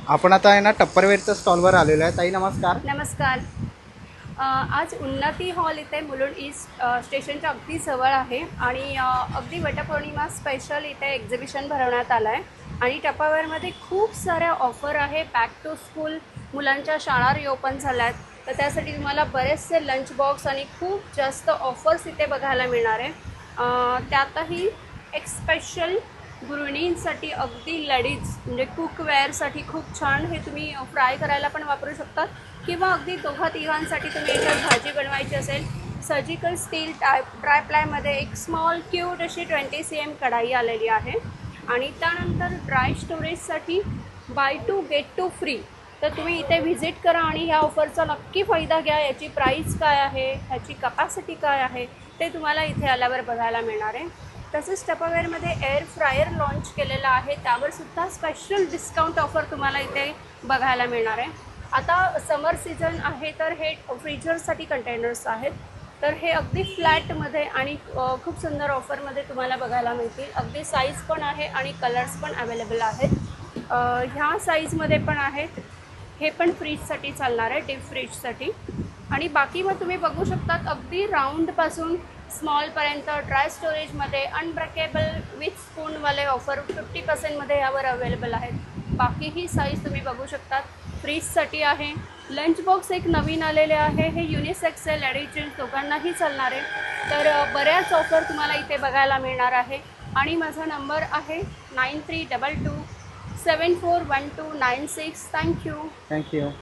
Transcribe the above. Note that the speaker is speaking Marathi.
आपण आता आहे ना टप्परवेअरच्या स्टॉलवर आलेलो आहे. ताई नमस्कार. नमस्कार. आज उन्नती हॉल इथे मुलुंड ईस्ट स्टेशनच्या अगदी जवळ आहे आणि अगदी वटपौर्णिमा स्पेशल इथे एक्झिबिशन भरवण्यात आलं आहे आणि टप्परवेअरमध्ये खूप साऱ्या ऑफर आहे. बॅक टू स्कूल मुलांच्या शाळा रिओपन झाल्या आहेत, तर त्यासाठी तुम्हाला बरेचसे लंच बॉक्स आणि खूप जास्त ऑफर्स इथे बघायला मिळणार आहे. त्यातही एक स्पेशल गृहिणींसाठी अगदी लेडीज म्हणजे कुकवेअरसाठी खूप छान हे तुम्ही फ्राय करायला पण वापरू शकतात किंवा अगदी दोघा तिघांसाठी तुम्ही याच्यात भाजी बनवायची असेल. सर्जिकल स्टील ट्रायप्लायमध्ये एक स्मॉल क्यूट अशी 20 cm कढाई आलेली आहे आणि त्यानंतर ड्राय स्टोरेजसाठी buy two get two free. तर तुम्ही इथे व्हिजिट करा आणि ह्या ऑफरचा नक्की फायदा घ्या. याची प्राईस काय आहे, ह्याची कपॅसिटी काय आहे ते तुम्हाला इथे आल्यावर बघायला मिळणार आहे. तसेच टप्परवेअरमध्ये एअर फ्रायर लॉन्च केलेला आहे, त्यावरसुद्धा स्पेशल डिस्काउंट ऑफर तुम्हाला इथे बघायला मिळणार आहे. आता समर सीझन आहे तर हे फ्रीजरसाठी कंटेनर्स आहेत, तर हे अगदी फ्लॅटमध्ये आणि खूप सुंदर ऑफरमध्ये तुम्हाला बघायला मिळतील. अगदी साईज पण आहे आणि कलर्स पण अवेलेबल आहेत. ह्या साईजमध्ये पण आहेत. हे पण फ्रीजसाठी चालणार आहे, डीप फ्रीजसाठी. आणि बाकी मग तुम्ही बघू शकतात अगदी राऊंडपासून स्मॉलपर्यंत ड्राय स्टोरेजमध्ये अनब्रेकेबल विथ स्पूनवाले ऑफर 50% यावर अवेलेबल आहेत. बाकी ही साईज तुम्ही बघू शकतात. फ्रीजसाठी आहे. लंच बॉक्स एक नवीन आलेले आहे, हे युनिसेक्स आहे, लेडीज जेंट्स दोघांनाही चालणार आहे. तर बऱ्याच ऑफर तुम्हाला इथे बघायला मिळणार आहे. आणि माझा नंबर आहे 9322 741296. थँक्यू.